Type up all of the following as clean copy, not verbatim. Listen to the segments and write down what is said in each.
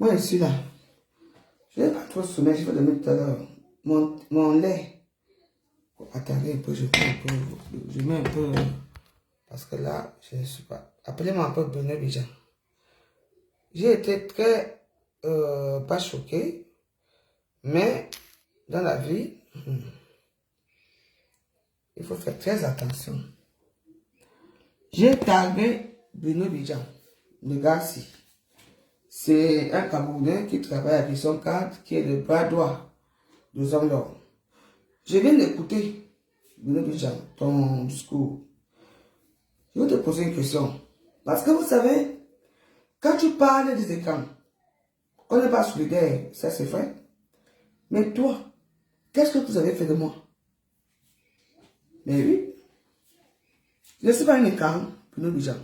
Moi, je suis là. Je n'ai pas trop sommeil, je vais dormir tout à l'heure. Mon lait. Attendez un peu, je mets un peu, parce que là, je ne suis pas. Appelez-moi un peu Benoît Bijan. J'ai été très, pas choqué, mais dans la vie, il faut faire très attention. J'ai tagué Benoît Bijan, le gars-ci. C'est un Camerounais qui travaille avec son cadre, qui est le bras droit de Zandor. Je viens d'écouter, Benoît Bijan, ton discours. Je vais te poser une question. Parce que vous savez, quand tu parles des écrans, on n'est pas solidaire, ça c'est vrai. Mais toi, qu'est-ce que vous avez fait de moi? Mais oui, je ne suis pas un écran, Benoît Bijan.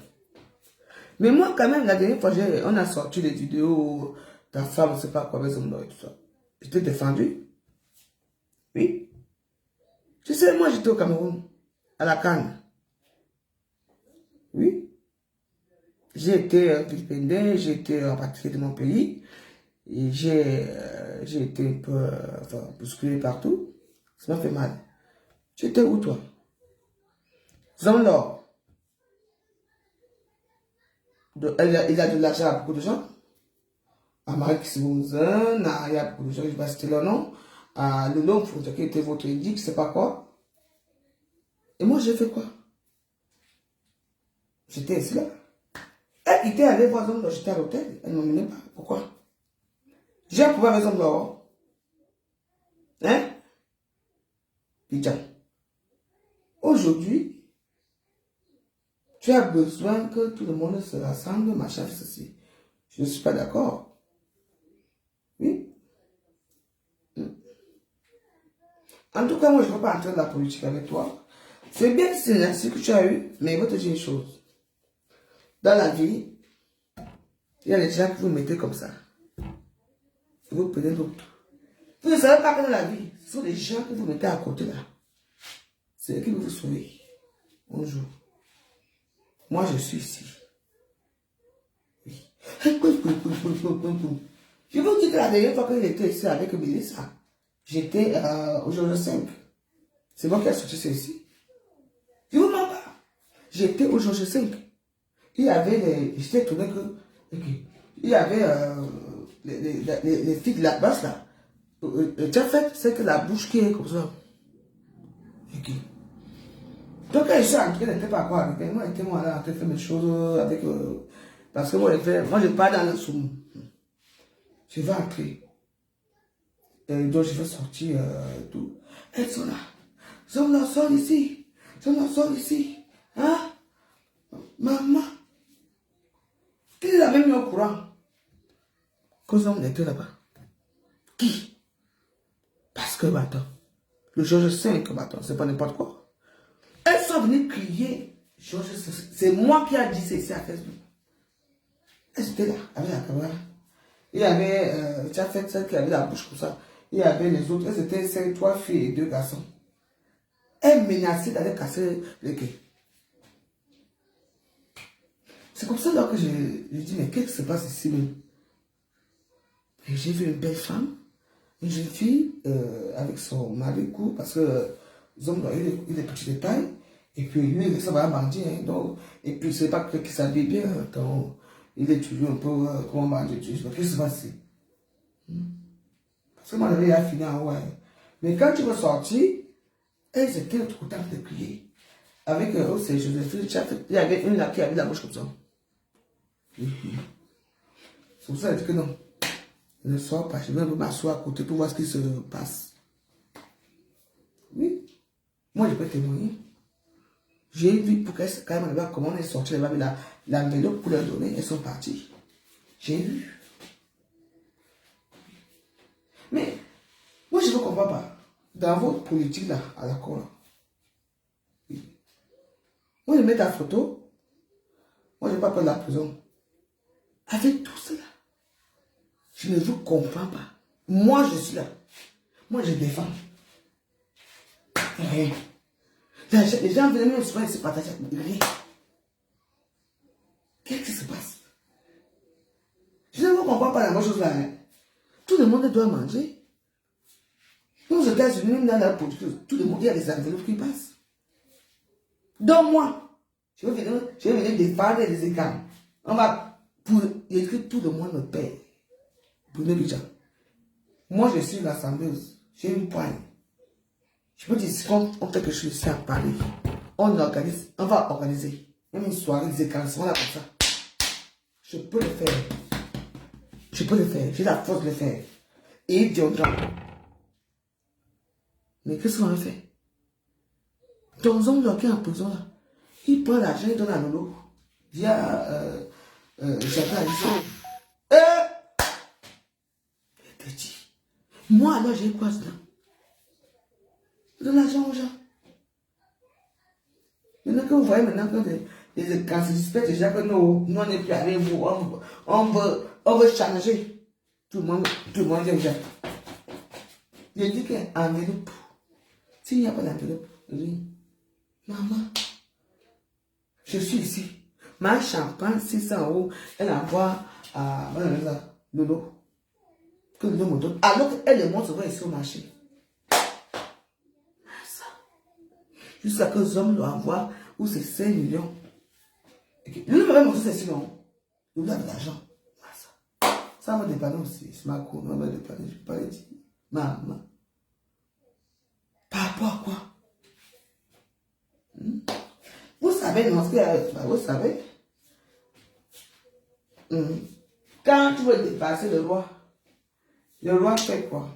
Mais moi, quand même, la dernière fois, on a sorti des vidéos, ta femme, je ne sais pas quoi, avec son nom et tout ça. Je t'ai défendu. Oui. Tu sais, moi, j'étais au Cameroun, à la Cannes. Oui. J'ai été philippinais, j'ai été rapatrié de mon pays. Et j'ai été un peu bousculé partout. Ça m'a fait mal. Tu étais où, toi? Zandor. Il a de l'argent à beaucoup de gens. À Marc Simonzen, il y a beaucoup de gens, je vais citer leur nom. À Lolo, qui était votre indique, je sais pas quoi. Et moi, j'ai fait quoi? J'étais ici là. Elle était allée voir Zandor, j'étais à l'hôtel. Elle ne m'emmenait pas. Pourquoi? J'ai un problème avec Zandor. Hein? Pidjan. Aujourd'hui, tu as besoin que tout le monde se rassemble, machin, ceci. Je ne suis pas d'accord. Oui. En tout cas, moi, je ne veux pas entrer dans la politique avec toi. C'est bien c'est l'instinct que tu as eu, mais il va te dire une chose. Dans la vie, il y a des gens que vous mettez comme ça. Et vous prenez d'autres. Vous ne savez pas que dans la vie, ce sont des gens que vous mettez à côté là. C'est eux qui vont vous sauver. Bonjour. Moi, je suis ici. Oui. Je vous dis que la dernière fois que j'étais ici avec Mélissa, j'étais au jour 5. C'est moi qui ai sorti ça ici. Je vous mens pas. J'étais au jour 5. Il y avait les. J'étais étonné que. Il y avait les filles de la base là. Tu as fait, c'est que la bouche qui est comme ça. Ok. Donc quand je suis entré, je n'étais pas quoi avec elle. Moi, j'étais moi là en train de faire mes choses avec. Parce que moi, je pars dans le soum. Je vais entrer. Donc je vais sortir tout. Elles sont là. Zona, sort ici. Zona, sort ici. Hein? Maman. Qui l'a même mis au courant? Que Zona était là-bas. Qui? Parce que, attends. Le Georges 5, attends, c'est pas n'importe quoi. Elles sont venues crier. Georges 5. C'est moi qui ai dit c'est ici à Facebook. Elles étaient là, avec la caméra. Il y avait, tu as fait celle qui avait la bouche comme ça. Il y avait les autres, elles étaient 5, 3 filles et 2 garçons. Elles menaçaient d'aller casser le quai. C'est comme ça là que je dis, mais qu'est-ce qui se passe ici même? Et j'ai vu une belle femme, une jeune fille, avec son mari court, parce que les hommes ont eu des petits détails. Et puis lui, ça va mendier. Hein, donc, et puis c'est pas quelqu'un qui s'habille bien. Donc, il est toujours un peu comment mendier. Qu'est-ce qui se passe ici? Parce que moi, j'avais fini en haut. Mais quand tu vas sortir, elles étaient contentes de crier. Avec eux, c'est Joséphine, il y avait une là qui avait la bouche comme ça. C'est pour ça que je dis que non. Je ne sors pas, je vais m'asseoir à côté pour voir ce qui se passe. Oui. Moi, je peux témoigner. J'ai vu pour qu'elles, quand même, comment on est sorti, elle avait l'enveloppe pour leur donner, elles sont parties. J'ai vu. Mais, moi, je ne comprends pas. Dans votre politique, là, à la cour, oui. Moi, je mets ta photo. Moi, je ne vais pas prendre la prison. Avec tout cela, je ne vous comprends pas. Moi, je suis là. Moi, je défends. Rien. Les gens viennent me souvent et se partagent. Rien. Qu'est-ce qui se passe? Je ne vous ne comprends pas la même chose là. Hein. Tout le monde doit manger. Aux États-Unis, même dans la politique, tout le monde, il y a des enveloppes qui passent. Donc moi, je vais venir défendre les écarts. On va, pour écrire tout le monde me paie. Pour les gens. Moi, je suis rassembleuse. J'ai une poigne. Je peux dire, quand on fait quelque chose ici à Paris, on organise, on va organiser. Même une soirée des écarts, on a comme ça. Je peux le faire. Je peux le faire. J'ai la force de le faire. Et il dit aux gens. Mais qu'est-ce qu'on a fait? Ton homme qui est en prison là, il prend l'argent, il donne à Lolo. Via Jacques Alisson. Je te dis. Moi alors j'ai quoi dedans? Je donne l'argent aux gens. Maintenant que vous voyez maintenant que quand se suspecte déjà que nous on n'est plus avec vous, on veut changer. Tout le monde vient déjà. Je dis qu'en enveloppe, s'il n'y a pas d'enveloppe, oui. Maman, je suis ici. Ma champagne, 600 €, elle envoie à Lolo. Que Lolo me donne. Alors qu'elle les montre souvent ici au marché. Ça. Jusqu'à que les hommes lui envoient, ou c'est 5 millions. Okay. Lui me montre c'est sinon. Il a de l'argent. Ça me dépanne aussi. C'est ma cour, me dépanne. Je ne peux pas le dire. Maman. Par rapport à quoi? Vous savez, non, vous savez, quand tu veux dépasser le roi fait quoi?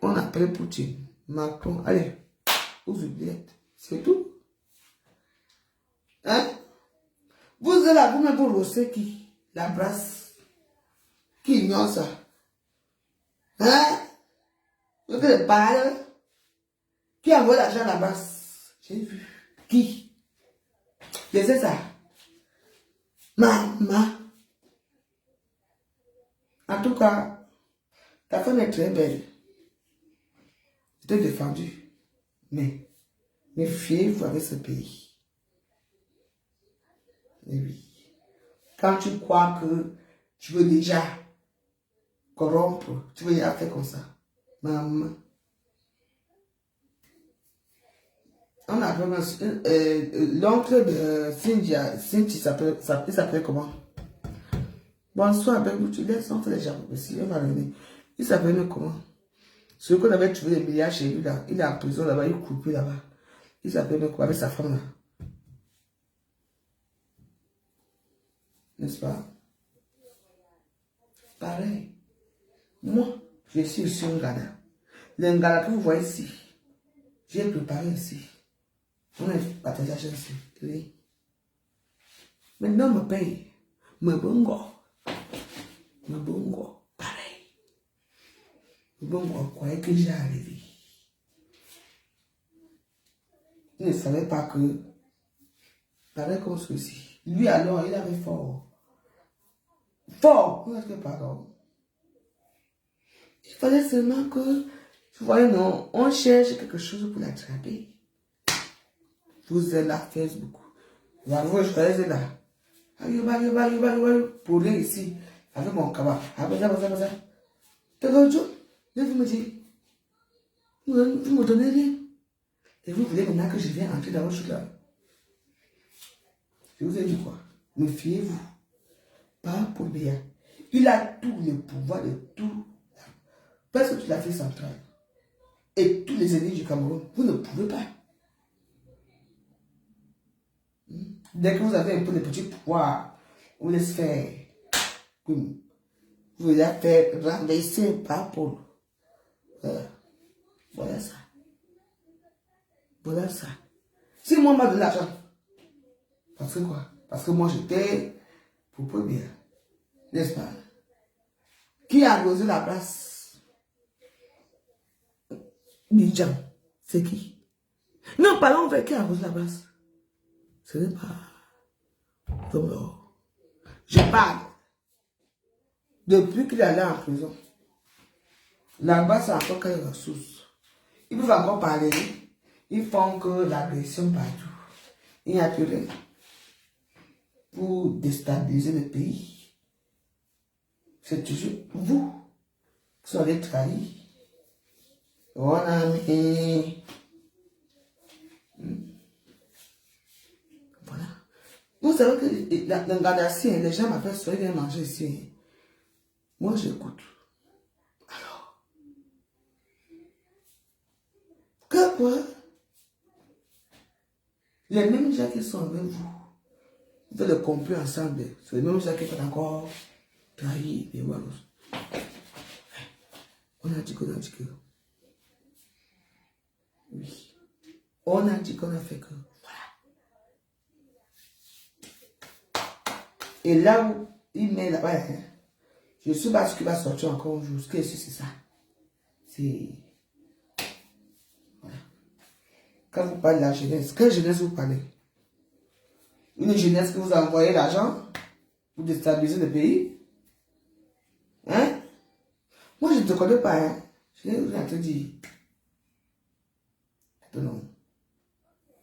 On appelle Poutine, Macron, allez, vous oubliez, c'est tout. Hein? Vous êtes là, vous-même vous rossez qui? La brasse, qui ignore ça? Hein? Vous êtes parle, qui envoie l'argent à la brasse? J'ai vu. Qui? Je sais ça. Maman. En tout cas, ta femme est très belle. Je t'ai défendu. Mais, méfiez-vous avec ce pays. Et oui. Quand tu crois que tu veux déjà corrompre, tu veux déjà faire comme ça. Maman. On a vraiment l'oncle de Cynthia, il s'appelait comment? Bonsoir, ben vous tu laisses entrer les gens, si on va revenir. Il s'appelait comment? Celui qu'on avait trouvé les milliards chez lui là, il est en prison là-bas, il est coupé là-bas. Il s'appelait quoi avec sa femme là? N'est-ce pas? Pareil. Moi, je suis aussi un Ghana. Le Ghana que vous voyez ici, j'ai préparé ici. On a partagé la chance. Oui. Maintenant, me paye. Me bongo. Pareil. Me bongo, croyez que j'ai arrivé. Il ne savait pas que. Pareil comme celui-ci. Lui alors, il avait fort. Fort. Comment est-ce que pardon? Il fallait seulement que. Vous voyez, non, on cherche quelque chose pour l'attraper. Vous êtes là, Facebook. Vous êtes là. Pour aller ici, avec mon cabas. T'as vous me dites, vous me donnez rien. Et vous voulez maintenant que je vienne entrer dans votre chose là. Je vous ai dit quoi? Méfiez-vous. Pas pour bien. Il a tous les pouvoirs de tout. Parce que tu l'as fait centrale. Et tous les ennemis du Cameroun, vous ne pouvez pas. Dès que vous avez un peu de petits pouvoirs, vous laissez faire. Vous voulez faire renverser par Paul. Voilà ça. Voilà ça. Si moi m'a donné l'argent, parce que quoi? Parce que moi j'étais pour peu bien. N'est-ce pas? Qui a arrosé la place? Bidjan. C'est qui? Non, parlons avec qui a arrosé la place. Ce n'est pas. Donc, je parle. Depuis qu'il est allé en prison, là-bas, c'est encore quelques ressources. Ils peuvent encore parler. Ils font que l'agression partout. Il n'y a plus rien pour déstabiliser le pays. C'est toujours vous qui serez trahis. On a mis... Voilà. Vous savez que dans le Gardassi, les gens m'appellent soyez bien manger ici. Moi, j'écoute. Alors, que quoi? Les mêmes gens qui sont avec vous, vous faites le complot ensemble. C'est les mêmes gens qui font encore trahir les Wallos. On a dit qu'on a dit que. Oui. On a dit qu'on a fait que. Voilà. Et là où il met là-bas, hein, je ne sais pas ce qui va sortir encore un jour. Ce que c'est ça. C'est. Voilà. Quand vous parlez de la jeunesse, quelle jeunesse vous parlez? Une jeunesse qui vous a envoyé l'argent pour déstabiliser le pays? Hein? Moi, je ne te connais pas, hein? Je n'ai rien à te dire. Non.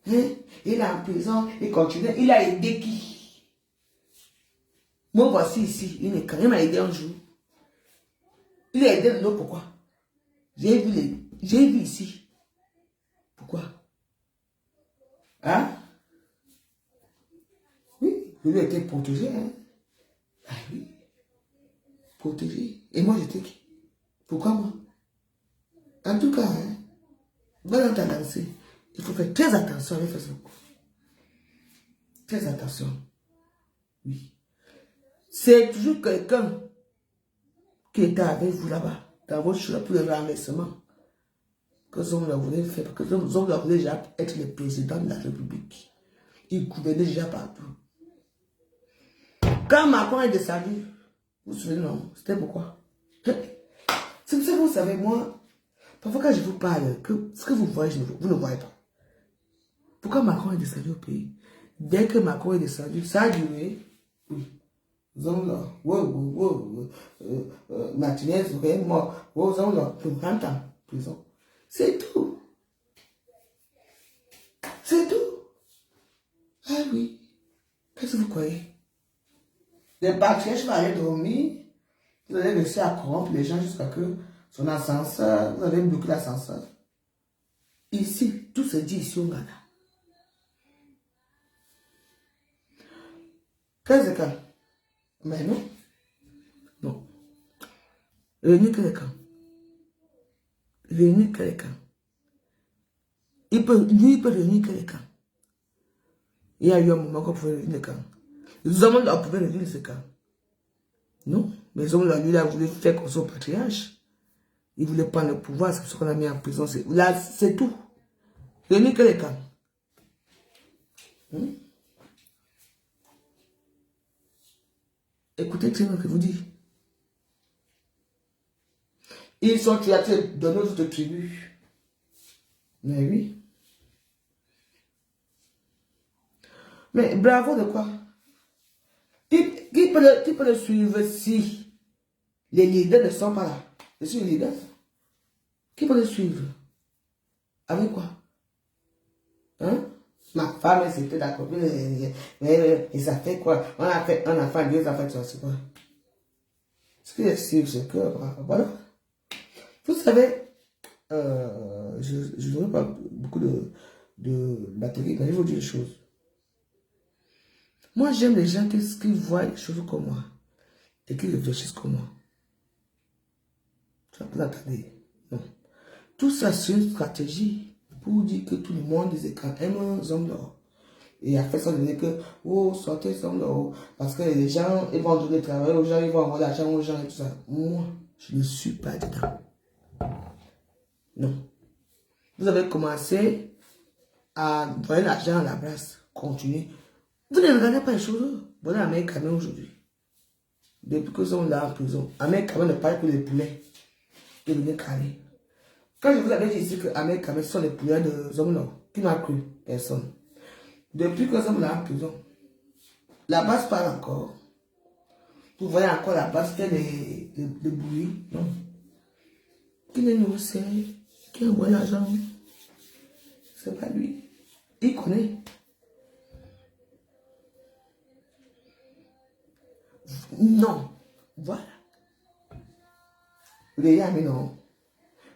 Hein? Il est en prison, il continue. Il a aidé qui? Moi, voici ici. Il m'a aidé un jour. Il a aidé l'autre, pourquoi? J'ai vu ici. Pourquoi? Hein? Oui, je lui ai été protégé. Hein? Ah oui. Protégé. Et moi, j'étais qui? Pourquoi moi? En tout cas, hein, dans ta lancée, il faut faire très attention avec Facebook. Très attention. Oui. C'est toujours quelqu'un qui était avec vous là-bas, dans votre choix pour le renversement, que Zom la voulait faire, parce que Zom la voulait déjà être le président de la République. Il gouvernait déjà partout. Quand Macron est descendu, vous vous souvenez, non? C'était pourquoi? C'est pour ça que vous savez, moi, parfois quand je vous parle, que ce que vous voyez, vous ne voyez pas. Pourquoi Macron est descendu au pays? Dès que Macron est descendu, ça a duré. Oui. Zomla, Martinez, mort. Zomla, pour 30 ans, prison. C'est tout. C'est tout. Ah oui. Qu'est-ce que vous croyez? Les patriarches vont aller dormir. Vous allez réussir à corrompre les gens jusqu'à que son ascenseur, vous avez bloqué l'ascenseur. Ici, tout se dit ici au Ghana. 13 cas. Mais non. Non. Réunir que les camps. Réunir que les camps. Lui, il peut réunir que les camps. Il y a eu un moment qu'on pouvait réunir les camps. Les hommes là pouvaient réunir ces camps. Non. Mais les hommes là, lui, il a voulu faire comme son patriarche. Il voulait prendre le pouvoir, c'est ce qu'on a mis en prison. Là, c'est tout. Réunir que les camps. Écoutez ce que je vous dis. Ils sont tués de nos autres tribus. Mais oui. Mais bravo de quoi? Qui peut le suivre si les leaders ne sont pas là? Je suis le leader. Qui peut le suivre? Avec quoi? Hein? Ma femme, c'était d'accord. Mais ça fait quoi? On a fait un enfant, deux enfants, c'est quoi? Ce que je suis, c'est que, voilà. Vous savez, je ne veux pas beaucoup de batterie, mais je vais vous dire des choses. Moi, j'aime les gens qui voient les choses comme moi et qui réfléchissent comme moi. Tu vas pas attendre. Non. Tout ça, c'est une stratégie pour dire que tout le monde des écrans aime un homme d'or. Et après ça, on dit que, oh, sortez ce homme d'or. Parce que les gens, ils vont donner le travail aux gens, ils vont avoir l'argent aux gens et tout ça. Moi, je ne suis pas dedans. Non. Vous avez commencé à voyer l'argent à la place. Continuez. Vous ne regardez pas les choses. Vous avez Ahmed Kamé aujourd'hui. Depuis que nous sommes là en prison, Ahmed Kamé ne parle que des poulets. Il venait carré. Quand je vous avais dit ici que Ahmed Kamé sont les poulets de Zomlo, qui m'a cru? Personne. Depuis que nous sommes là en prison, la base parle encore. Vous voyez encore la base faire des bruits. Non. Qui n'est nous sérieux? Qui envoie l'argent? C'est pas lui. Il connaît. Non. Voilà. Les amis, non.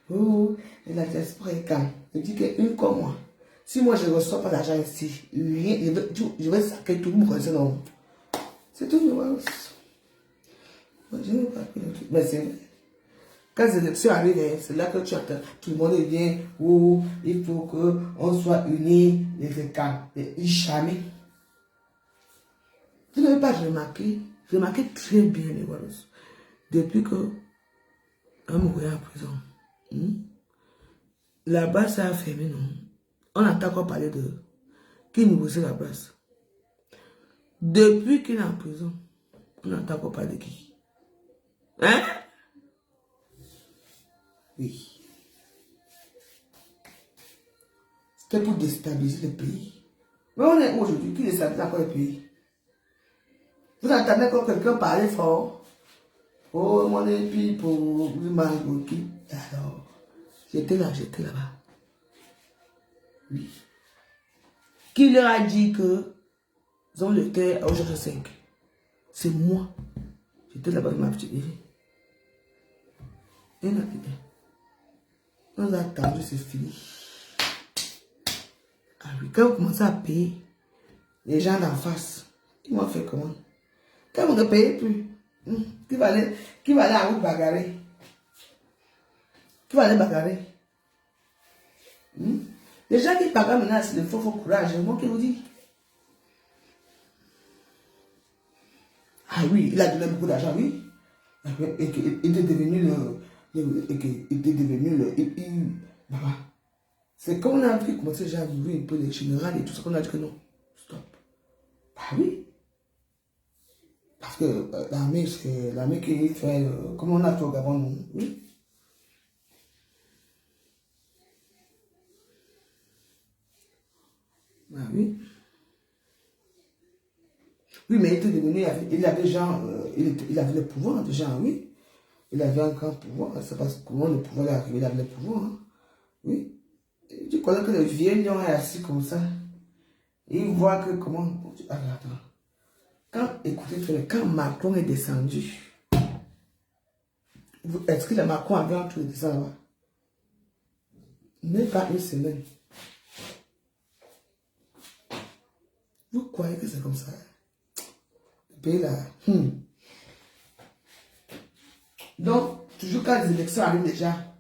Oh, et la diaspora est calme. Je dis qu'une comme moi. Si moi je ne reçois pas d'argent ici, rien, je vais saquer tout le monde. Non. C'est tout. Moi, je n'ai pas pris le truc. Mais c'est vrai. Quand les élections arrivent, c'est là que tu entends. Tout le monde vient. Oh, il faut qu'on soit unis. Les calmes. Et jamais. Vous n'avez pas remarqué. Remarquez très bien les Wallos. Depuis que on mourait en prison. La base a fermé, non? On n'a encore parlé de qui négociait la base. Depuis qu'il est en prison, on n'a encore parlé de qui? Hein? Oui. C'était pour déstabiliser le pays. Mais on est aujourd'hui, qui déstabilise encore le pays? Vous entendez quand quelqu'un parlait fort? Oh, mon épi pour le qui? Alors, j'étais là-bas. Oui. Qui leur a dit que ils ont le cœur au jour 5? C'est moi. J'étais là-bas dans ma petite vie. On a attendu, c'est fini. Ah oui, quand vous commencez à payer, les gens d'en face, ils m'ont fait comment? Quand vous ne payez plus, qui va aller en route bagarrer? Qui va aller bagarrer? Les gens qui bagarrent maintenant, c'est le faux courage. Moi qui vous dis. Ah oui, il a donné beaucoup d'argent, oui. Et qu'il était devenu maman. C'est comme on a vu commencer déjà à vivre un peu les générales et tout ça qu'on a dit que non. Stop. Ah oui. Parce que l'armée, c'est l'armée qui fait, comme on a fait au Gabon, oui. Ah oui. Oui, mais il était devenu, il avait genre, il avait le pouvoir déjà, oui. Il avait un grand pouvoir, c'est parce que comment le pouvoir est arrivé, il avait le pouvoir, hein. Oui. Tu connais que le vieux lion est assis comme ça. Et il voit que comment. Attends. Écoutez, quand Macron est descendu, est-ce que le Macron avait entouré de ça là-bas? Même pas une semaine. Vous croyez que c'est comme ça? Le pays là. Donc, toujours quand les élections arrivent déjà,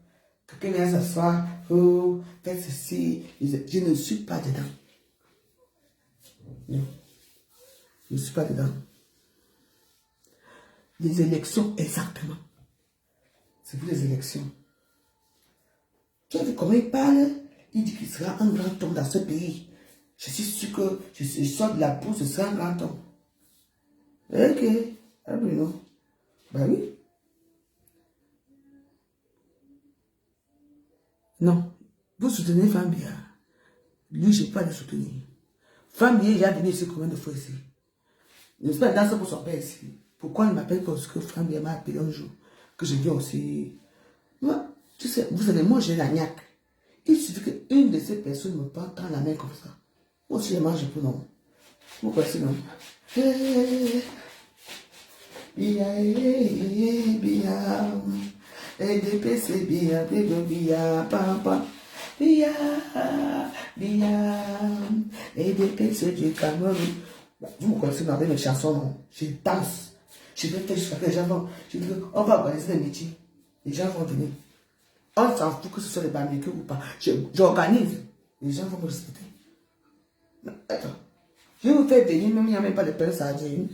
quelqu'un vient s'asseoir, oh, faites ceci, je ne suis pas dedans. Non, je ne suis pas dedans. Les élections, exactement. C'est pour les élections. Tu as vu comment il parle? Il dit qu'il sera un grand homme dans ce pays. Je suis sûr que je sors de la bourse, ce sera un grand homme. Ok. Ah oui, non. Ben oui. Non. Vous soutenez Fambia. Lui, je ne peux pas le soutenir. Fambia, il a venu ici combien de fois ici? Je ne suis pas dans pour son père ici. Pourquoi il m'appelle? Parce que Fambia m'a appelé un jour. Que je viens aussi. Moi, tu sais, vous savez, moi j'ai la niaque. Il suffit qu'une de ces personnes me prenne dans la main comme ça. Moi aussi, je mange pour non. Vous voici non. Bia, bia. EDP, c'est bia, bia, papa. Bia, bia. EDP, c'est du Cameroun. Vous me connaissez dans mes chansons, non? Je danse. Je vais faire jusqu'à que les gens vont. Je dis, on va organiser des meetings. Les gens vont venir. On s'en fout que ce soit les barbecues ou pas. J'organise. Les gens vont me respecter. Mais attends. Je vais vous faire venir, même il n'y a même pas de pain sardine.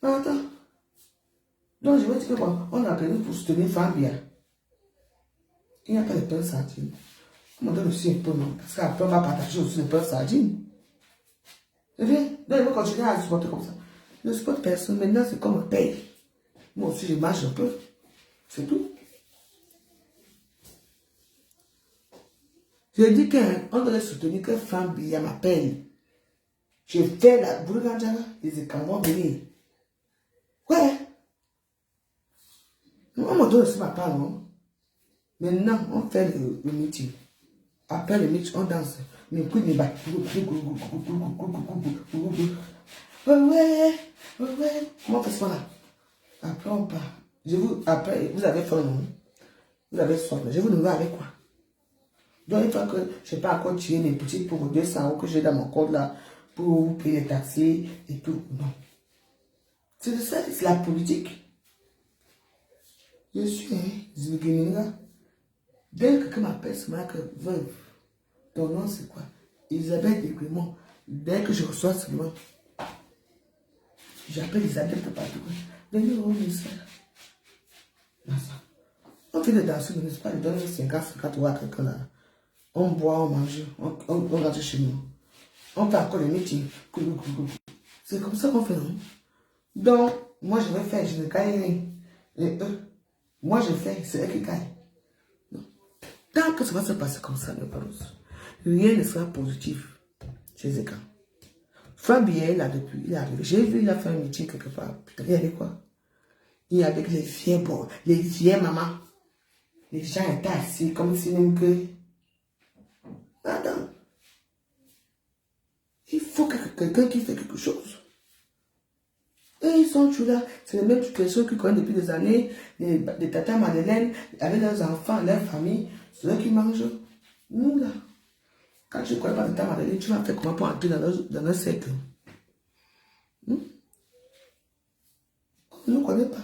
Mais attends. Donc je vais dire que bon, on organise pour soutenir Fambia. Il n'y a pas de pain sardine. On me donne aussi un peu, non? Parce qu'après, on va partager aussi le pain sardine. C'est bien. Donc il faut continuer à supporter comme ça. Je ne supporte personne. Maintenant, c'est comme un paye. Moi aussi, je marche un peu. C'est tout. Je dis qu'on doit soutenir que Fambia m'appelle. Je fais la boule d'Andjara, les écrans vont venir. Ouais. On me donne aussi ma part, non? Maintenant, on fait le meeting. Après le meeting, on danse. Mais puis, les bats. Ouais. Comment on fait ça là? Après, on part. Après, vous avez fait un nom. Vous avez soif, je vous nourrir avec quoi? Donc, une fois que je n'ai pas encore tiré mes petites pour 200 € que j'ai dans mon compte là, pour vous payer les taxis et tout. Non. C'est ça, c'est la politique. Je suis Zilguininga. Dès que quelqu'un m'appelle, c'est moi que veuve. Ton nom, c'est quoi? Isabelle Degrémont. Dès que je reçois ce nom, j'appelle Isabelle de partout. Venez au ministère. On fait des danses, n'est-ce pas? Je donne 50 € à quelqu'un là. On boit, on mange, on rentre chez nous. On fait encore les meetings. C'est comme ça qu'on fait, non? Donc, moi je vais faire, je ne gagne rien. Et eux, moi je fais, c'est eux qui gagnent. Non. Tant que ça va se passer comme ça, mes parents, rien ne sera positif chez Zeka. Franck Billet, là, depuis, il est arrivé. J'ai vu, il a fait un meeting quelque part. Putain, il y avait quoi? Il y avait les vieilles, bon, les vieilles mamans. Les gens étaient assis comme si même que... Attends. Il faut que quelqu'un qui fait quelque chose. Et ils sont toujours là. C'est les mêmes personnes qui connaissent depuis des années. Les tatas Madeleine, avec leurs enfants, leur famille. C'est eux qui mangent. Nous, là. Quand tu ne connais pas tata Madeleine, tu vas faire comment pour entrer dans leur cercle? On ne nous connaît pas.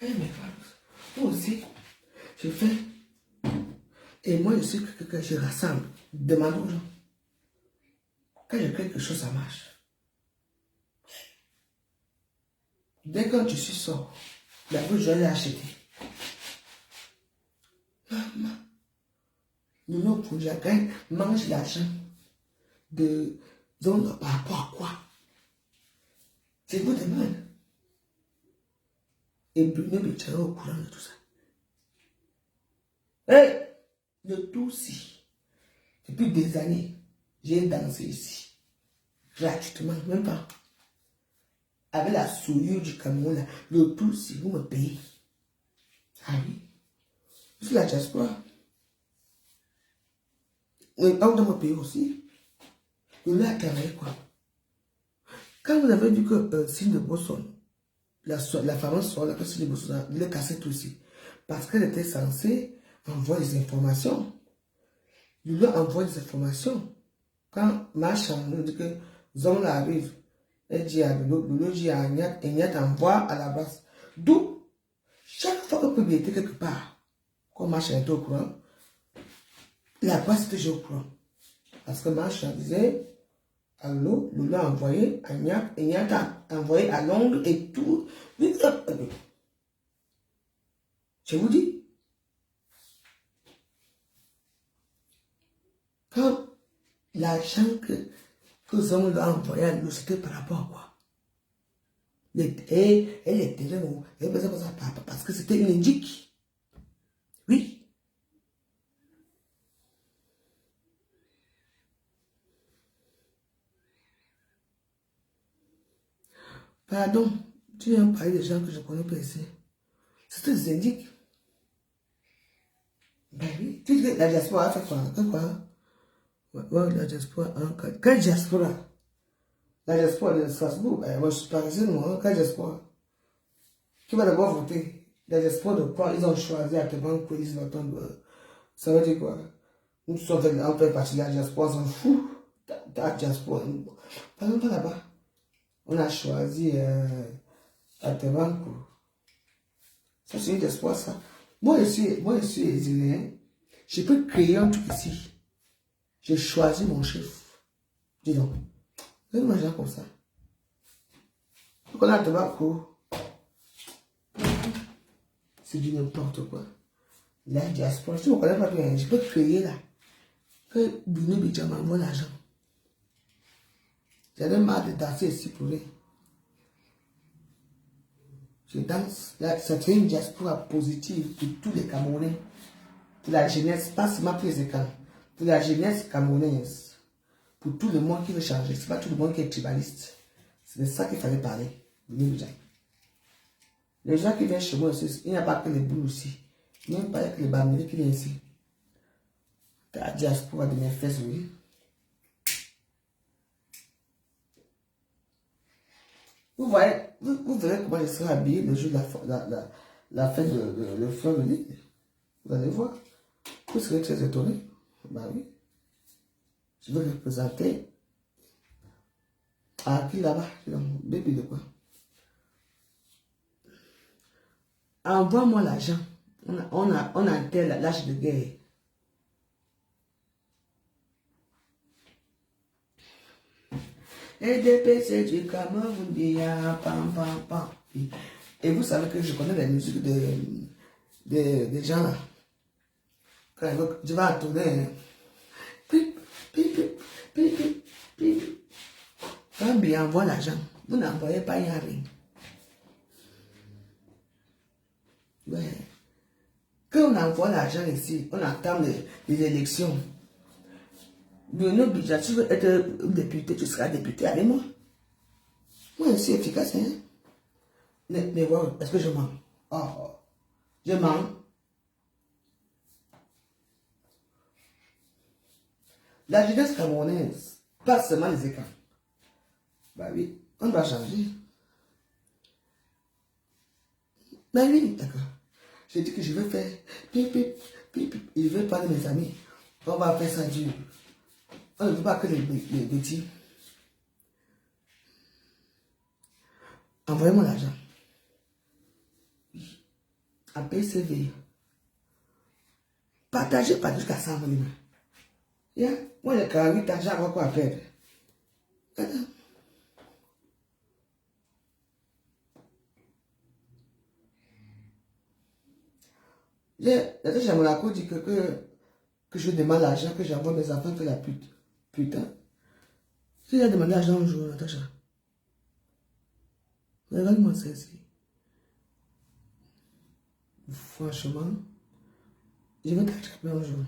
Mais moi aussi, je fais. Et moi, je suis que je rassemble. Demande aux gens. Quand je crée quelque chose, ça marche. Dès que tu suis sort, la bouche, je l'ai acheté. Maman, nous, pour Jacques, mange l'argent de zone par rapport à quoi? C'est vous demande. Et Bruno Bichara au courant de tout ça. Hey, le tout si. Depuis des années, j'ai dansé ici. Gratuitement, même pas. Avec la souillure du Cameroun, là, le tout si vous me payez. Ah oui. C'est la diaspora. Mais on doit me payer aussi. Le là a travaillé quoi? Quand vous avez dit que signe de Bosson, la fameuse soeur, la signe de Bosson, il est cassé tout aussi. Parce qu'elle était censée envoyer des informations. Il lui envoie des informations. Quand ma chambre dit que Zon arrive, elle dit à Lolo dit à Agnat, et Agnat envoie à la base. D'où, chaque fois que publié quelque part, quand ma chambre était au courant, la base était au courant. Parce que ma chambre disait, allô, Lolo a envoyé à Agnat, et Agnat a envoyé à Londres et tout. Je vous dis, quand l'argent que Zon lui a envoyé à nous, c'était par rapport à quoi? Elle était là, elle faisait ça parce que c'était une indique. Oui. Pardon, tu viens parler des gens que je connais pas ici. C'était des indiques. Ben oui. Tu dis que la diaspora a fait quoi? Ouais, la diaspora, hein? Quelle diaspora? La diaspora de Strasbourg. Moi, je suis parisien, moi. Quelle diaspora? Qui va d'abord voter? La diaspora de quoi? Ils ont choisi à te vendre quoi? Ils attendent. Ça veut dire quoi? Nous sommes en fait partie de la diaspora, on s'en fout. Ta diaspora. Par exemple, là-bas, on a choisi à te vendre quoi? Ça, c'est une diaspora, ça. Moi, je suis exilien. Je peux créer un truc ici. J'ai choisi mon chef. Dis donc. Vous avez des gens comme ça. Donc, on a te vendre quoi? C'est du n'importe quoi. La diaspora, si on ne connaît pas bien, je peux créer là. Que Bruno Bidja m'envoie l'argent. J'en ai marre de danser ici pour lui. Je danse. Là, ça fait une diaspora positive pour tous les Camerounais. Pour la jeunesse, pas seulement pour les écrans. Pour la jeunesse camerounaise. Pour tout le monde qui veut changer. C'est pas tout le monde qui est tribaliste. C'est de ça qu'il fallait parler. Bruno Bidja. Les gens qui viennent chez moi aussi, il n'y a pas que les boules aussi. Il n'y a pas que les bamilés qui viennent ici. La diaspora de mes fesses, oui. Vous voyez, vous verrez comment je serai habillé le jour de la fête de le fleur de l'île. Vous allez voir. Vous serez très étonné. Bah oui. Je vais représenter. Ah, qui là-bas? Bébé de quoi? Envoie-moi l'argent. On a tel l'âge de guerre. Et des PC du Cameroun, pam, pam, pam. Et vous savez que je connais la musique des gens là. Quand je vais entendre. Pip, pip, pip, pip, pip, pip. Quand bien envoie l'argent, vous n'envoyez pas rien. Ouais. Quand on envoie l'argent ici, on attend les élections. Bruno Bidja, tu veux être député, tu seras député avec moi. Moi, je suis efficace, hein. Mais voilà, est-ce que je mens? Oh, je mens. La jeunesse camerounaise, pas seulement les écrans. Bah oui, on doit changer. Bah oui, d'accord. J'ai dit que je veux faire pip, pip, pip, pip. Je veux parler de mes amis. On va faire ça dur. On ne veut pas que les petits. Envoyez-moi l'argent. À PCV. Partagez pas jusqu'à 100 000. Yeah. Moi, j'ai 48 ans, j'ai encore quoi à perdre. J'ai mon accord dit que je demande l'argent, que j'envoie mes enfants que la pute. Putain. Si j'ai demandé l'argent un jour, Natacha. Regarde-moi ça ici. Franchement, je vais t'attraper un jour.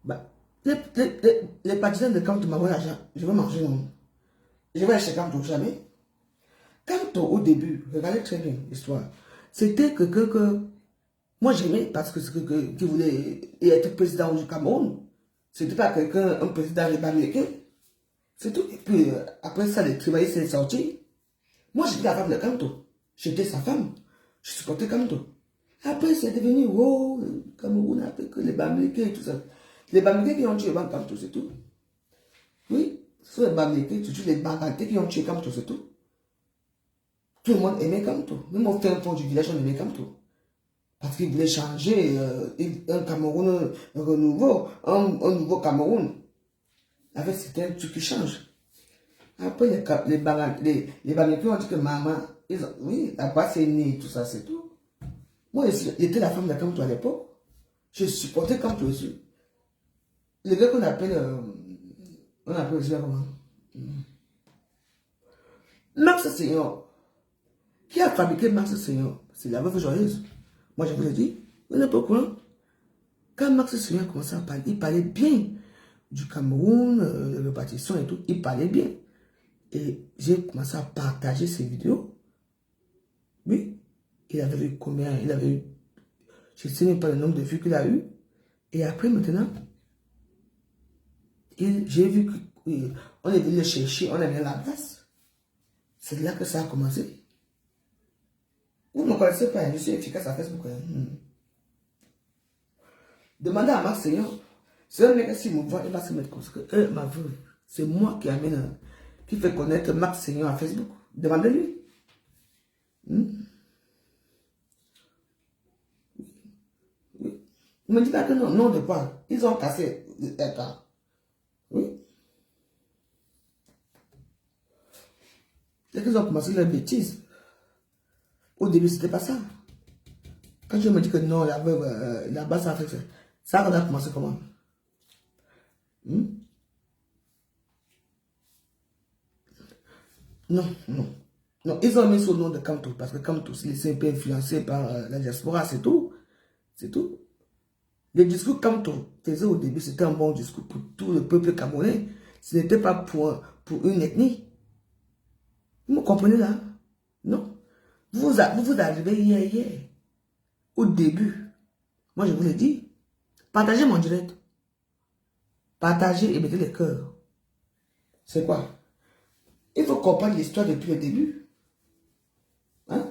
Bah, les partisans de Kanto m'envoient l'argent. Je vais manger, non. Je vais acheter Kanto, jamais. Kanto, au début, regardez très bien l'histoire. C'était que moi j'aimais parce que c'est qui voulait être président du Cameroun. C'était pas quelqu'un, un président républicain. C'est tout. Et puis après ça, les tribalistes sont sortis. Moi j'étais la femme de Kanto. J'étais sa femme. Je supportais Kanto. Après c'est devenu, oh, le Cameroun avec les Bamileke et tout ça. Les Bamileke qui ont tué Kanto, c'est tout. Oui, ce sont les Bamileke, surtout les Baganté qui ont tué Kanto, c'est tout. Tout le monde aimait Kanto. Même au fin fond du village, on aimait Kanto. Parce qu'il voulait changer un Cameroun, un renouveau, un nouveau Cameroun. Avec certains trucs qui changent. Après, les Bamileke ont dit que maman, oui, la base est née, tout ça, c'est tout. Moi, j'étais la femme de Kanto à l'époque. Je supportais Kanto aussi. Le gars qu'on appelle, on appelle aussi comment? Max Seigneur. Qui a fabriqué Max Seigneur? C'est la veuve joyeuse. Moi, je vous l'ai dit. Vous n'êtes pas au courant. Quand Max Seigneur commençait à parler, il parlait bien du Cameroun, de la répartition et tout. Il parlait bien. Et j'ai commencé à partager ses vidéos. Oui. Il avait eu combien? Il avait eu. Je ne sais même pas le nombre de vues qu'il a eu. Et après, maintenant, j'ai vu qu'on est venu le chercher, on a mis la place. C'est là que ça a commencé. Vous ne me connaissez pas, je suis efficace à Facebook. Demandez à Max Seigneur. C'est un mec, s'il me voit, il va se mettre comme ça. Ma veuve, c'est moi qui amène, qui fait connaître Max Seigneur à Facebook. Demandez-lui. Ne me dites pas que non, non de quoi. Ils ont cassé l'état. Oui. Dès qu'ils ont commencé leur bêtise. Au début, c'était pas ça. Quand je me dis que non, là-bas, ça fait ça. Ça, on a commencé comment? Hmm? Non, non. Non, ils ont mis sur le nom de Kamto, parce que Kamto, c'est un peu influencé par la diaspora, c'est tout. C'est tout. Le discours Kamto, faisait au début, c'était un bon discours pour tout le peuple camerounais. Ce n'était pas pour une ethnie. Vous me comprenez là? Non. Vous arrivez hier. Au début, moi je vous l'ai dit, partagez mon direct. Partagez et mettez les cœurs. C'est quoi? Il faut comprendre l'histoire depuis le début. Hein?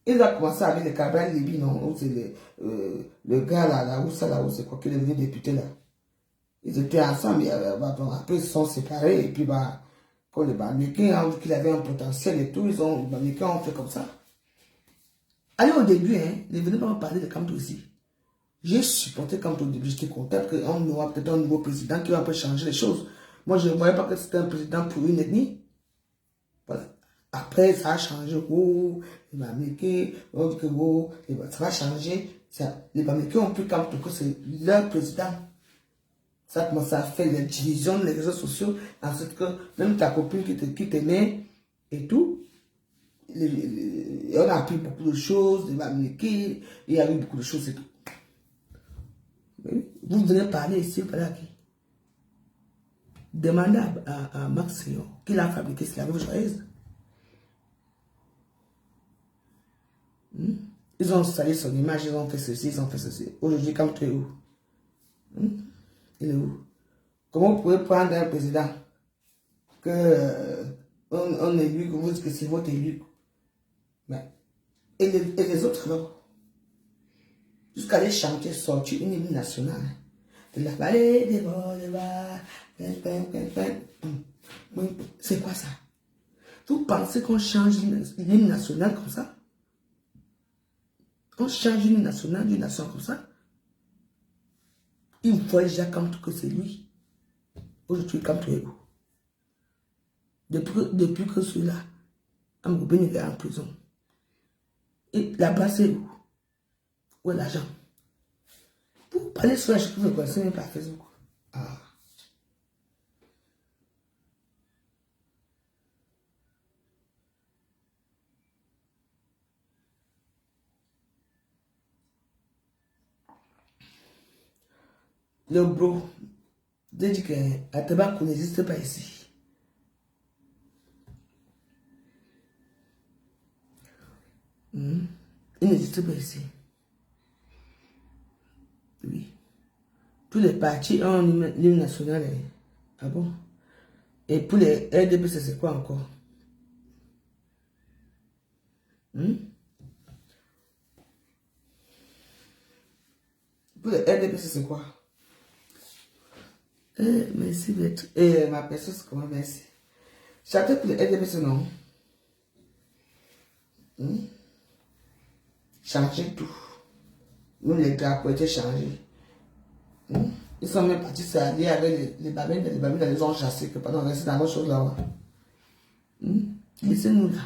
Il a commencé avec le Cabral Libi, non? Où c'est le gars là, où c'est quoi, qui est devenu député là. Ils étaient ensemble, après ils se sont séparés, et puis quand les Bamilekins ont vu qu'il avait un potentiel et tout, les Bamilekins ont fait comme ça. Allez au début, hein, ne venez pas me parler de Kamto aussi. J'ai supporté Kamto au début, j'étais content qu'on aura peut-être un nouveau président qui va un peu changer les choses. Moi, je ne voyais pas que c'était un président pour une ethnie. Voilà. Après, ça a changé. Oh, les Bamilekins, on dit que oh, ça va changer. Les Bamilekins ont pris Kamto que c'est leur président. Ça a commencé à faire des divisions dans les réseaux sociaux. Ensuite, que même ta copine qui t'aimait et tout, on a appris beaucoup de choses, des Bamilekins, il y a eu beaucoup de choses et tout. Vous venez parler ici, vous parlez à qui? Demandez à Max Sion, qui l'a fabriqué, c'est la même joyeuse. Ils ont salé son image, ils ont fait ceci, ils ont fait ceci. Aujourd'hui, quand tu es où? Il est où? Comment vous pouvez prendre un président que on élu, que vous dites que c'est votre élu? Mais, et les autres, non? Jusqu'à aller chanter, sortir une hymne nationale. De la vallée des bas, c'est quoi ça? Vous pensez qu'on change l'hymne nationale comme ça? On change l'hymne nationale d'une nation comme ça? Il voit déjà comme que c'est lui. Aujourd'hui, comme tu es où? Depuis que celui-là, Amoubin est en prison. Et là-bas, c'est où? Où est l'argent? Vous parlez sur la chose que vous ne connaissez même pas Facebook. Ah. Le bro, j'ai dit que Atabakou n'existe pas ici. Il n'existe pas ici. Oui. Tous les partis ont l'hymne national. Ah bon? Et pour les RDPC, c'est quoi encore? Pour les RDPC, c'est quoi? Merci d'être. Ma personne, c'est comment? Merci. Chacun pour les RDPC, non? Changer tout. Nous, les drapeaux étaient changés. Ils sont même partis s'allier avec les babines. Les babines, les ont chassés. Que pendant rester dans autre chose là-bas. Laissez-nous là.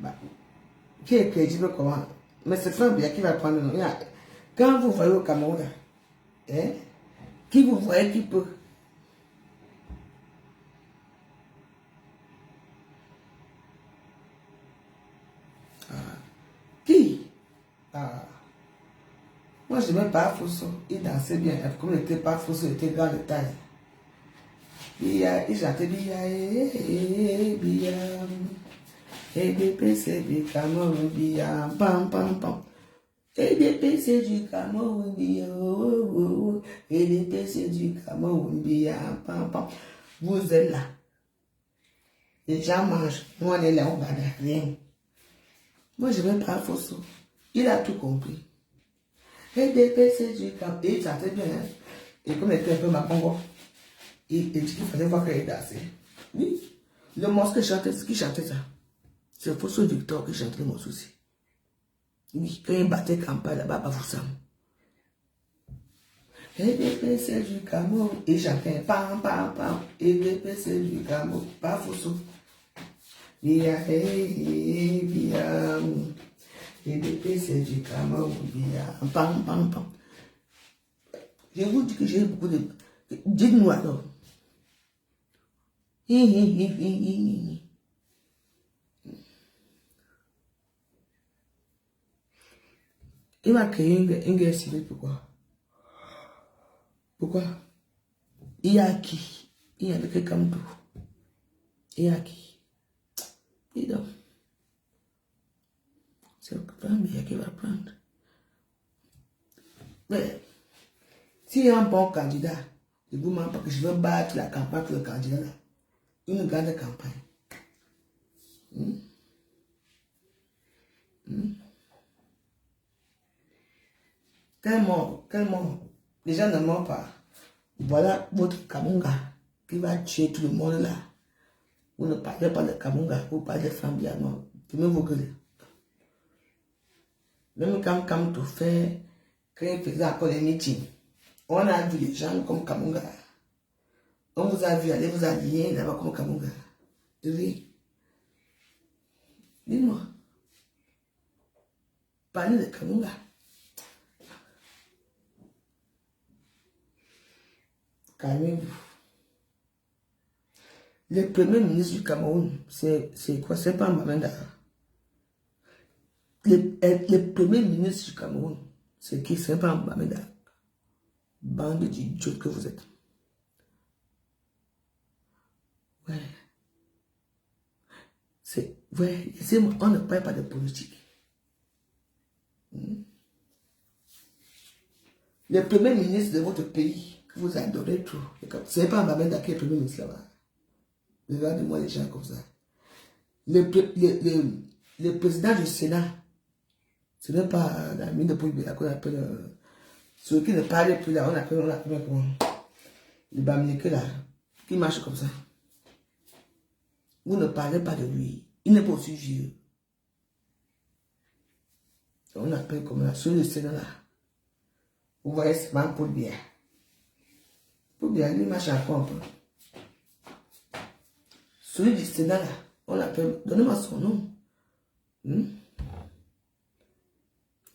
Bah, qui est crédible comment? Mais c'est Franck Biya qui va prendre le nom. Quand vous voyez au Cameroun, hein, qui vous voyez qui peut? Qui? Ah. Moi, je n'aimais pas Fosso. Il dansait bien. Comme il n'était pas Fosso, il était grand de taille. Il chantait Bia, Bia. EDP, c'est du Cameroun, Bia, pam, pam, pam. EDP, c'est du Cameroun, Bia, oh, oh, oh. EDP, c'est du Cameroun, Bia, pam, pam. Vous êtes là. Les gens mangent. Nous, on est là, on va rien. Moi, je ne veux pas Fosso. Il a tout compris. EDP, c'est du Cameroun. Et il chantait bien. Hein? Et comme il était un peu macongo, il dit qu'il fallait voir qu'il dansait. Oui. Le monstre qui chantait ça. C'est Fosso Victor qui chantait le morceau aussi. Oui, quand il battait campagne là-bas, pas vous ça. EDP c'est du Cameroun. Et j'entends pam pam pam. EDP c'est du Cameroun. Pas faux. Bia, bia. EDP c'est du Cameroun. Bia. Pam pam pam. Je vous dis que j'ai beaucoup de... Dites-moi alors. Il m'a créé une guerre civile, pourquoi? Pourquoi? Il y a qui? Il y a quelqu'un comme tout. Il y a qui? Et donc, c'est le premier qui va prendre. Mais, s'il y a un bon candidat, je vous mens pas que je veux battre la campagne pour le candidat là. Une grande campagne. Tellement, les gens ne mentent pas. Voilà votre Kamunga qui va tuer tout le monde là. Vous ne parlez pas de Kamunga, vous parlez de Fambia, non. Fermez vos gueules. Même quand Kamto fait, quand il faisait encore les meetings, on a vu les gens comme Kamunga. On vous a vu aller vous allier là-bas comme Kamunga. Oui. Dis-moi. Parlez de Kamunga. Calmez-vous. Le premier ministre du Cameroun, c'est quoi? C'est pas Mamenda. Le premier ministre du Cameroun, c'est qui? C'est pas Mamenda. Bande d'idiots que vous êtes. Ouais. Ouais, on ne parle pas de politique. Le premier ministre de votre pays, que vous adorez tout, c'est pas Mamenda qui est le premier ministre là-bas. Regardez-moi les gens comme ça. Le président du Sénat, ce n'est pas la mine de Poubia qu'on appelle. Ceux qui ne parlent plus là, on appelle comment? Le Bamileke là, qui marche comme ça. Vous ne parlez pas de lui. Il n'est pas aussi vieux. On appelle comme là, celui du Sénat là. Vous voyez, c'est pas Poubia. Poubia, lui marche encore un peu. Celui du Sénat là, on l'appelle, donnez-moi son nom.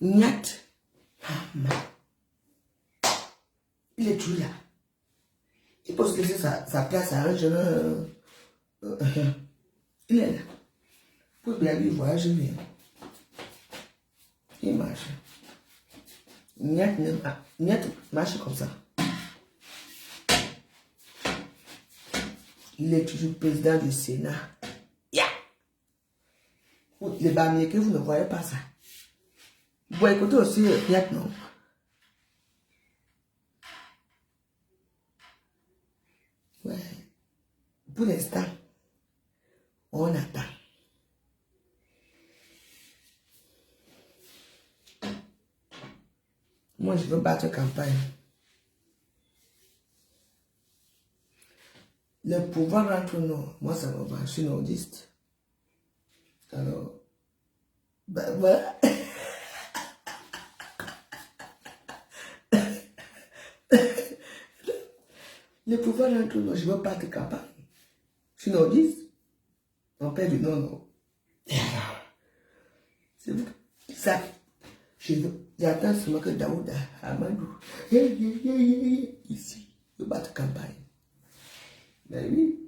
Nyat. Il est toujours là. Il peut se laisser sa place à un jeune. Il est là. Pour bien lui voyager bien. Il marche. Nyat marche comme ça. Il est toujours président du Sénat. Yeah. Les Bamileke, vous ne voyez pas ça. Vous écoutez aussi Nyat, non? Ouais. Pour l'instant, on attend. Moi, je veux battre campagne. Le pouvoir entre nous, moi, ça me va. Je suis nordiste. Alors, ben voilà. Le pouvoir entre nous, je veux battre campagne. Je suis nordiste. On perd du non. C'est vous. Ça. J'attends seulement que Daouda, Amadou, ici, je battre campagne. Ben oui.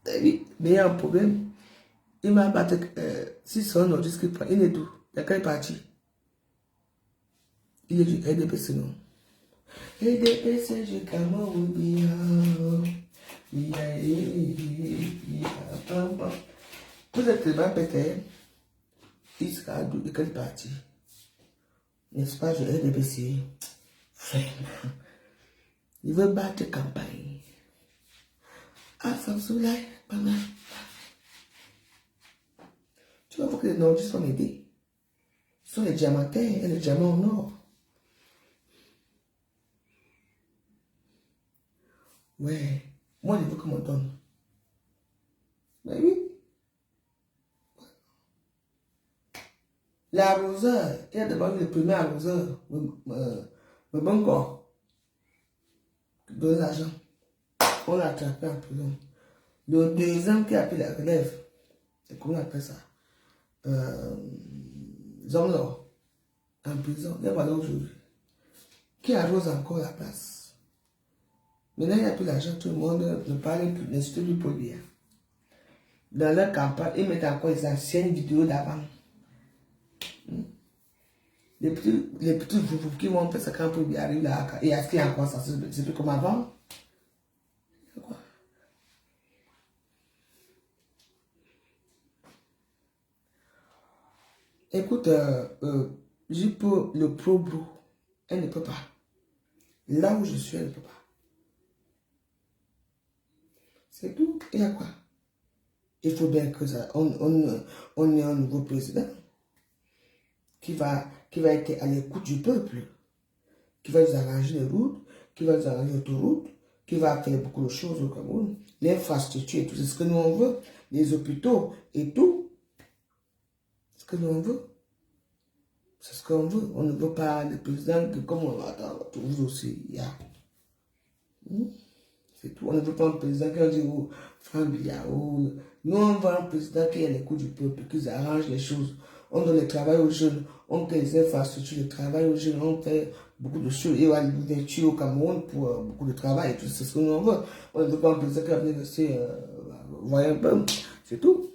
Mais il y a un problème. Il m'a battu, si son nordiste qui prend, il est d'où? Il a quel parti? Il est du RDPC, non? RDPC du Cameroun, vous êtes le peut-être, il sera de quel parti? N'est-ce pas, je RDPC? Il veut battre campagne. Ah, Samsoulaye, maman. Tu vois que les nordistes sont aidés. Ce sont les diamantains et les diamants au nord. Ouais. Moi, je veux qu'on m'en donne. Ben oui. L'arroseur, il y a d'abord le premier arroseur, le bon corps. donné l'argent. On l'a attrapé en prison. Le deuxième qui a pris la relève, c'est comment on appelle ça? Zomlo, en prison, il n'est pas là aujourd'hui. Qui arrose encore la place? Maintenant, il n'y a plus l'argent, tout le monde ne parle plus, ne se plus pour bien. Dans leur campagne, ils mettent encore les anciennes vidéos d'avant. Les petits groupes qui vont faire ça quand Paul Biya arrive là, et à ce qu'il y a encore ça, c'est plus comme avant. Quoi? Écoute, je peux le pro bro, elle ne peut pas. Là où je suis, elle ne peut pas. C'est tout. Il y a quoi? Il faut bien que ça, on ait un nouveau président qui va être à l'écoute du peuple, qui va nous arranger les routes, qui va nous arranger l'autoroute, qui va faire beaucoup de choses au Cameroun, l'infrastructure et tout, c'est ce que nous on veut, les hôpitaux et tout. Ce que nous on veut. C'est ce qu'on veut. On ne veut pas le président que comme on attend, toujours aussi, il y a. C'est tout. On ne veut pas un président qui a dit, oh, Franck Biya, oh. Nous, on veut un président qui a l'écoute du peuple, qui arrange les choses. On donne le travail aux jeunes, on crée les infrastructures de travail aux jeunes, on fait beaucoup de choses. Et on a l'ouverture au Cameroun pour beaucoup de travail et tout. C'est ce que nous on veut. On ne veut pas un président qui va venir rester, voyez un peu. C'est tout.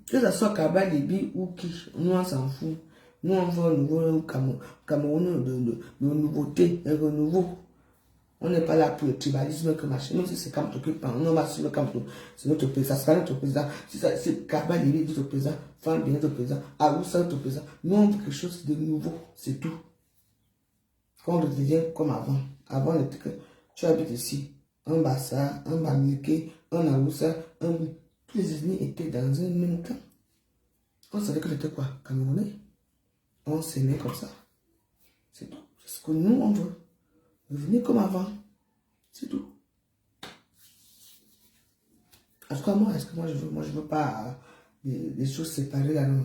Que ce soit Kaba, Libi ou qui, nous on s'en fout. Nous on veut un nouveau Cameroun de nouveauté, un renouveau. On n'est pas là pour le tribalisme que machin. Même si c'est comme t'occupe, on va sur le camp, c'est notre président, ça sera notre président. Si c'est Kaba, Libi, notre président, Fan bien notre président, Aoussa notre président. Nous on veut quelque chose de nouveau, c'est tout. Qu'on redevient comme avant. Avant, on était que tu habites ici, un Bassa, un Bamileke, un Aoussa, un. Tous les ethnies étaient dans un même camp. On savait que c'était quoi? Camerounais. On s'aimait comme ça. C'est tout. C'est ce que nous, on veut. Revenir comme avant. C'est tout. En tout cas, moi, est-ce que moi, je veux pas des choses séparées là, non.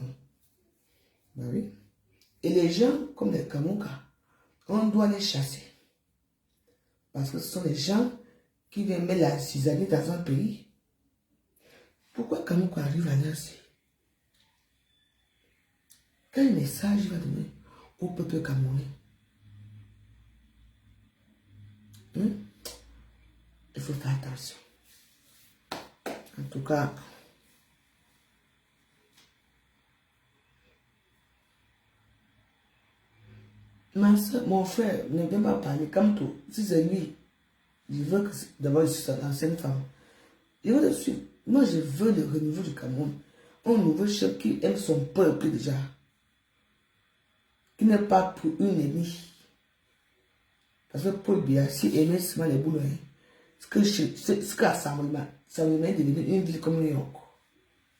Ben oui. Et les gens, comme les Kamouka, on doit les chasser. Parce que ce sont les gens qui viennent mettre la cisanie dans un pays. Pourquoi Kamouka arrive à l'heure? Quel message il va donner au peuple camerounais? Il faut faire attention. En tout cas, ma soeur, mon frère ne vient pas parler comme toi. Si c'est lui, je veux que d'abord je suis cette ancienne femme. Je veux le suivre. Moi, je veux le renouveau du Cameroun. Un nouveau chef qui aime son peuple déjà. Qui n'est pas pour une ennemie. Parce que Paul Biya, si aimait seulement les boulots, ce qu'à Samuel, Samuel est devenu une ville comme New York.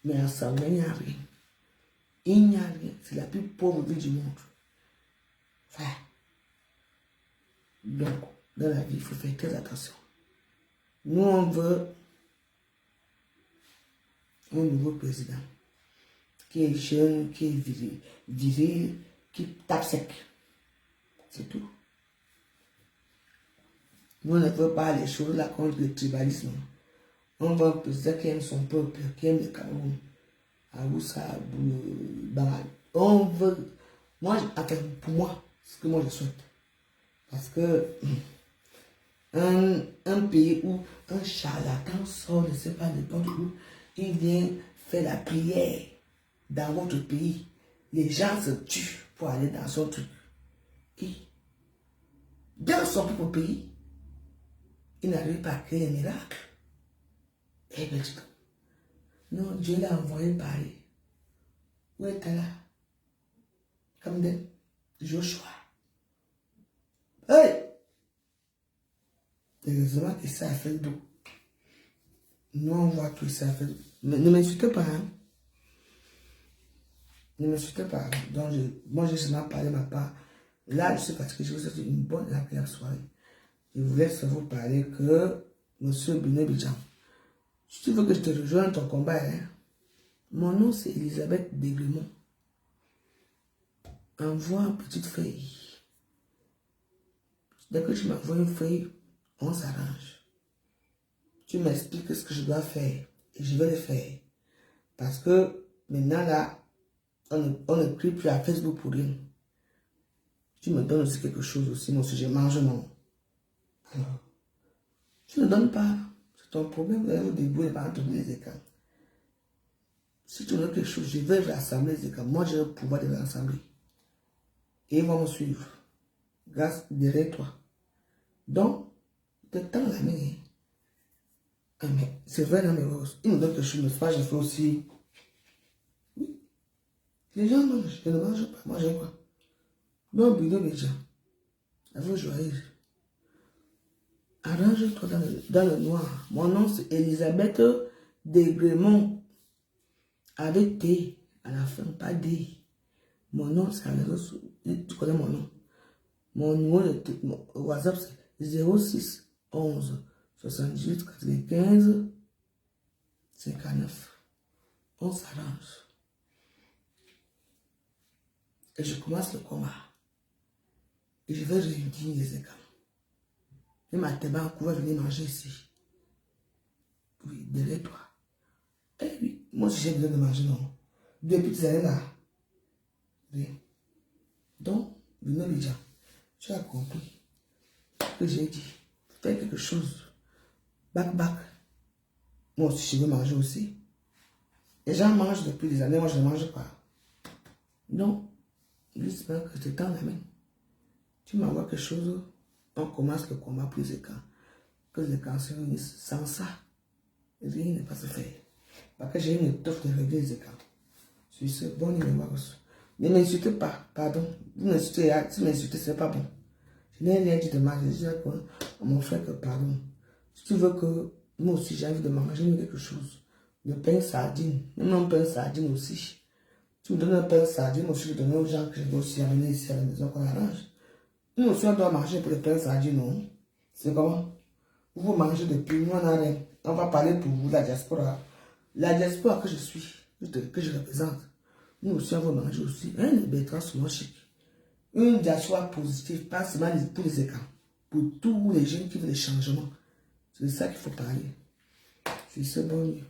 Mais à Samuel, il n'y a rien. Il n'y a rien. C'est la plus pauvre ville du monde. Enfin. Donc, dans la vie, il faut faire très attention. Nous, on veut un nouveau président qui est jeune, qui est viril, qui tape sec. C'est tout. Nous ne veut pas les choses là contre le tribalisme. On veut un président qui aime son peuple, qui aime le Cameroun. Aoussa, Baral. On veut. Moi, pour moi, ce que moi je souhaite. Parce que un pays où un charlatan sort, je ne sais pas n'importe où, il vient faire la prière dans votre pays. Les gens se tuent pour aller dans son truc. Et dans son propre pays, il n'arrive pas à créer un miracle. Eh bien, non, Dieu l'a envoyé parler. Où est-elle là? Comme Joshua. Hey! Heureusement que ça a fait le dos. Nous, on voit que ça a fait. Ne m'insultez pas, hein? Ne m'insultez pas. Donc, moi, j'ai seulement parlé ma part. Là, je suis fatigué. Je vous souhaite une bonne et agréable soirée. Je voulais seulement vous parler que Monsieur Biné Bidjan, si tu veux que je te rejoigne ton combat, hein, mon nom c'est Elisabeth Deglemont. Envoie une petite feuille. Dès que tu m'envoies une feuille, on s'arrange. Tu m'expliques ce que je dois faire et je vais le faire. Parce que maintenant là, on ne crie plus à Facebook pour rien. Tu me donnes aussi quelque chose aussi, moi si je mange, non. Alors, tu ne donnes pas. C'est ton problème, vous allez vous débrouiller par entre les écarts. Si tu veux quelque chose, je vais rassembler les écarts. Moi, j'ai le pouvoir de les rassembler. Et ils vont me suivre. Grâce derrière toi. Donc, tu tends la main. Ah, mais c'est vrai dans mes roses. Ils me donnent quelque chose, mais pas, je fais aussi. Oui. Les gens mangent, je ne mange pas. Moi, j'aime quoi? Donc, bidon les gens. Avoue joyeuse. Arrange-toi dans le noir. Mon nom, c'est Elisabeth Desgrémont. Avec T à la fin, pas D. Mon nom, c'est tu connais mon nom. Mon numéro de WhatsApp, c'est 06 11 78 95 59. On s'arrange. Et je commence le combat. Et je vais réunir les écarts. Et ma tabac va venir manger ici. Oui, derrière toi. Eh oui, moi aussi j'ai besoin de manger, non. Depuis ces années là. Oui. Donc, Binobidia, tu as compris ce que j'ai dit. Fais quelque chose. Back. Moi aussi, je veux manger aussi. Les gens mangent depuis des années, moi je ne mange pas. Donc, j'espère que je te tends la main. Tu m'envoies quelque chose, on commence le combat pour les écarts. Que les écarts se réunissent. Sans ça, rien ne peut se faire. Parce que j'ai une étoffe de régler les écarts. Sur ce, bon numéro. Ne m'insultez pas, pardon. Vous m'insultez, si vous m'insultez, ce n'est pas bon. Je n'ai rien dit de mal, je dis à mon frère que pardon. Si tu veux que moi aussi j'ai envie de manger quelque chose, le pain sardine, même un pain sardine aussi. Tu me donnes un pain sardine, aussi je donne aux gens que je vais aussi amener ici à la maison qu'on arrange. Nous aussi on doit manger pour le pain sardine, non? C'est comment? Vous mangez depuis, nous on a rien. On va parler pour vous, la diaspora. La diaspora que je suis, que je représente. Nous aussi on va manger aussi. Un bétran souvent chic. Une diaspora positive, pas seulement pour les écarts. Pour tous les jeunes qui veulent des changements. C'est de ça qu'il faut parler. C'est ce bon Dieu.